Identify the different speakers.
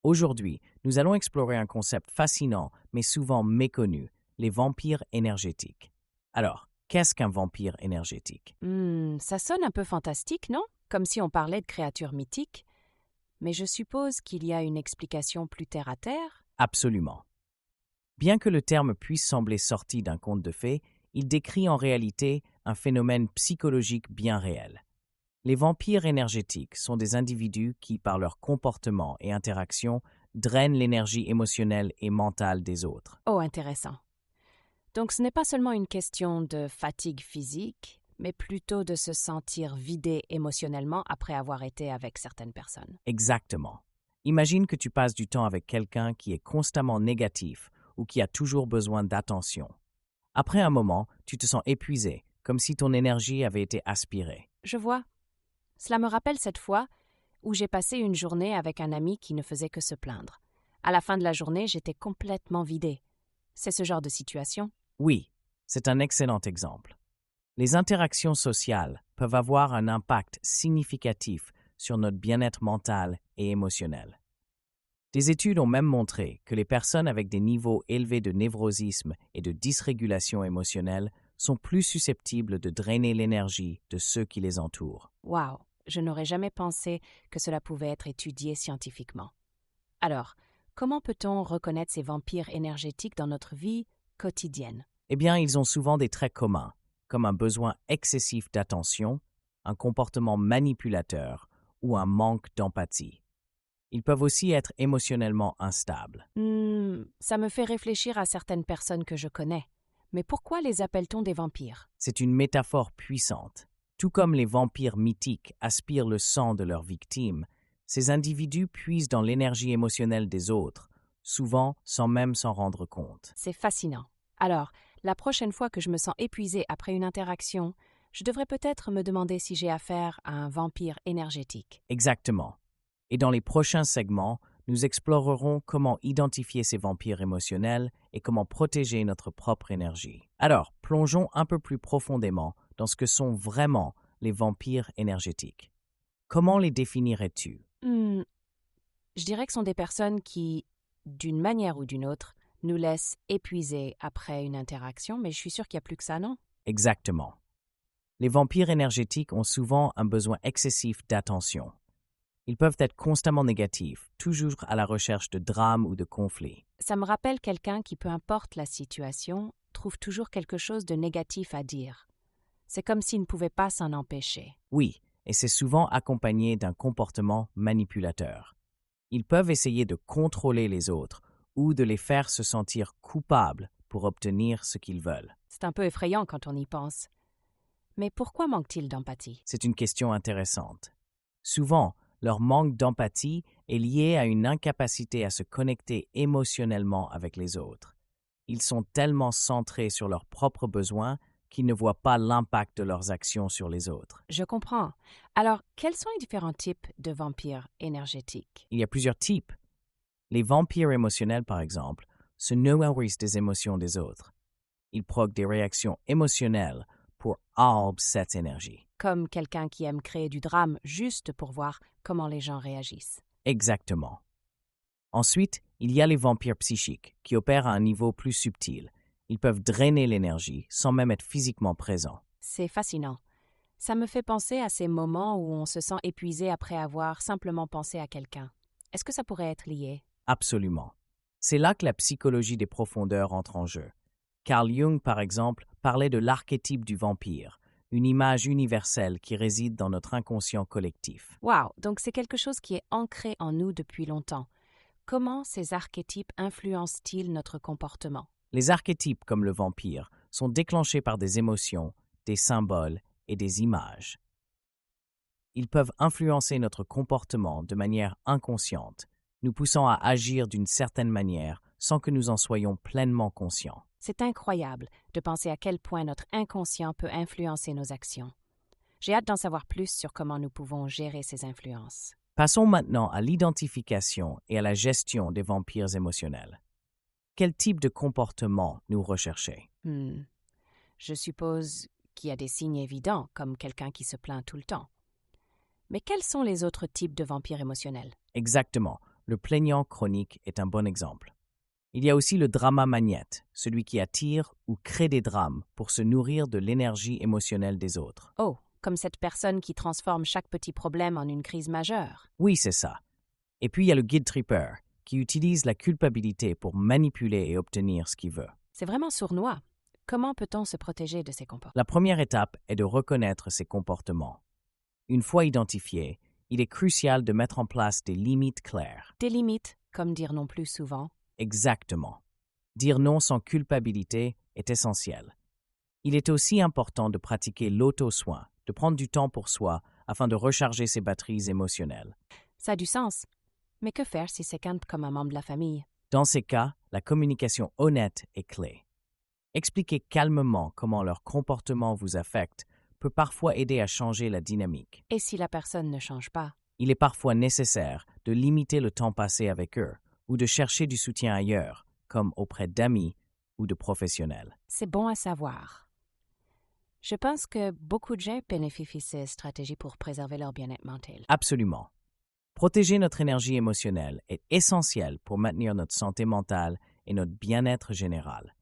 Speaker 1: Aujourd'hui, nous allons explorer un concept fascinant mais souvent méconnu, les vampires énergétiques. Alors, qu'est-ce qu'un vampire énergétique?
Speaker 2: Ça sonne un peu fantastique, non? Comme si on parlait de créatures mythiques. Mais je suppose qu'il y a une explication plus terre-à-terre?
Speaker 1: Absolument. Bien que le terme puisse sembler sorti d'un conte de fées, il décrit en réalité un phénomène psychologique bien réel. Les vampires énergétiques sont des individus qui, par leur comportement et interaction, drainent l'énergie émotionnelle et mentale des autres.
Speaker 2: Oh, intéressant. Donc ce n'est pas seulement une question de fatigue physique, mais plutôt de se sentir vidé émotionnellement après avoir été avec certaines personnes.
Speaker 1: Exactement. Imagine que tu passes du temps avec quelqu'un qui est constamment négatif ou qui a toujours besoin d'attention. Après un moment, tu te sens épuisé, comme si ton énergie avait été aspirée.
Speaker 2: Je vois. Cela me rappelle cette fois où j'ai passé une journée avec un ami qui ne faisait que se plaindre. À la fin de la journée, j'étais complètement vidée. C'est ce genre de situation?
Speaker 1: Oui, c'est un excellent exemple. Les interactions sociales peuvent avoir un impact significatif sur notre bien-être mental et émotionnel. Des études ont même montré que les personnes avec des niveaux élevés de névrosisme et de dysrégulation émotionnelle sont plus susceptibles de drainer l'énergie de ceux qui les entourent.
Speaker 2: Waouh, je n'aurais jamais pensé que cela pouvait être étudié scientifiquement. Alors, comment peut-on reconnaître ces vampires énergétiques dans notre vie quotidienne?
Speaker 1: Eh bien, ils ont souvent des traits communs, comme un besoin excessif d'attention, un comportement manipulateur ou un manque d'empathie. Ils peuvent aussi être émotionnellement instables.
Speaker 2: Ça me fait réfléchir à certaines personnes que je connais. Mais pourquoi les appelle-t-on des vampires?
Speaker 1: C'est une métaphore puissante. Tout comme les vampires mythiques aspirent le sang de leurs victimes, ces individus puisent dans l'énergie émotionnelle des autres, souvent sans même s'en rendre compte.
Speaker 2: C'est fascinant. Alors, la prochaine fois que je me sens épuisée après une interaction, je devrais peut-être me demander si j'ai affaire à un vampire énergétique.
Speaker 1: Exactement. Et dans les prochains segments, nous explorerons comment identifier ces vampires émotionnels et comment protéger notre propre énergie. Alors, plongeons un peu plus profondément dans ce que sont vraiment les vampires énergétiques. Comment les définirais-tu?
Speaker 2: Hmm, je dirais que ce sont des personnes qui, d'une manière ou d'une autre, nous laissent épuisés après une interaction, mais je suis sûre qu'il n'y a plus que ça, non?
Speaker 1: Exactement. Les vampires énergétiques ont souvent un besoin excessif d'attention. Ils peuvent être constamment négatifs, toujours à la recherche de drames ou de conflits.
Speaker 2: Ça me rappelle quelqu'un qui, peu importe la situation, trouve toujours quelque chose de négatif à dire. C'est comme s'il ne pouvait pas s'en empêcher.
Speaker 1: Oui, et c'est souvent accompagné d'un comportement manipulateur. Ils peuvent essayer de contrôler les autres ou de les faire se sentir coupables pour obtenir ce qu'ils veulent.
Speaker 2: C'est un peu effrayant quand on y pense. Mais pourquoi manque-t-il d'empathie?
Speaker 1: C'est une question intéressante. Souvent, leur manque d'empathie est lié à une incapacité à se connecter émotionnellement avec les autres. Ils sont tellement centrés sur leurs propres besoins qu'ils ne voient pas l'impact de leurs actions sur les autres.
Speaker 2: Je comprends. Alors, quels sont les différents types de vampires énergétiques?
Speaker 1: Il y a plusieurs types. Les vampires émotionnels, par exemple, se nourrissent des émotions des autres. Ils provoquent des réactions émotionnelles pour absorber cette énergie.
Speaker 2: Comme quelqu'un qui aime créer du drame juste pour voir comment les gens réagissent.
Speaker 1: Exactement. Ensuite, il y a les vampires psychiques, qui opèrent à un niveau plus subtil. Ils peuvent drainer l'énergie sans même être physiquement présents.
Speaker 2: C'est fascinant. Ça me fait penser à ces moments où on se sent épuisé après avoir simplement pensé à quelqu'un. Est-ce que ça pourrait être lié?
Speaker 1: Absolument. C'est là que la psychologie des profondeurs entre en jeu. Carl Jung, par exemple, parlait de l'archétype du vampire, une image universelle qui réside dans notre inconscient collectif.
Speaker 2: Wow, donc c'est quelque chose qui est ancré en nous depuis longtemps. Comment ces archétypes influencent-ils notre comportement?
Speaker 1: Les archétypes comme le vampire sont déclenchés par des émotions, des symboles et des images. Ils peuvent influencer notre comportement de manière inconsciente, nous poussant à agir d'une certaine manière sans que nous en soyons pleinement conscients.
Speaker 2: C'est incroyable de penser à quel point notre inconscient peut influencer nos actions. J'ai hâte d'en savoir plus sur comment nous pouvons gérer ces influences.
Speaker 1: Passons maintenant à l'identification et à la gestion des vampires émotionnels. Quel type de comportement nous recherchez?
Speaker 2: Je suppose qu'il y a des signes évidents, comme quelqu'un qui se plaint tout le temps. Mais quels sont les autres types de vampires émotionnels?
Speaker 1: Exactement. Le plaignant chronique est un bon exemple. Il y a aussi le drama magnète, celui qui attire ou crée des drames pour se nourrir de l'énergie émotionnelle des autres.
Speaker 2: Oh, comme cette personne qui transforme chaque petit problème en une crise majeure.
Speaker 1: Oui, c'est ça. Et puis il y a le guilt tripper, qui utilise la culpabilité pour manipuler et obtenir ce qu'il veut.
Speaker 2: C'est vraiment sournois. Comment peut-on se protéger de ces comportements?
Speaker 1: La première étape est de reconnaître ces comportements. Une fois identifiés, il est crucial de mettre en place des limites claires.
Speaker 2: Des limites, comme dire non plus souvent.
Speaker 1: Exactement. Dire non sans culpabilité est essentiel. Il est aussi important de pratiquer l'auto-soin, de prendre du temps pour soi afin de recharger ses batteries émotionnelles.
Speaker 2: Ça a du sens. Mais que faire si c'est comme un membre de la famille?
Speaker 1: Dans ces cas, la communication honnête est clé. Expliquer calmement comment leur comportement vous affecte peut parfois aider à changer la dynamique.
Speaker 2: Et si la personne ne change pas?
Speaker 1: Il est parfois nécessaire de limiter le temps passé avec eux ou de chercher du soutien ailleurs, comme auprès d'amis ou de professionnels.
Speaker 2: C'est bon à savoir. Je pense que beaucoup de gens bénéficient de ces stratégies pour préserver leur bien-être mental.
Speaker 1: Absolument. Protéger notre énergie émotionnelle est essentiel pour maintenir notre santé mentale et notre bien-être général.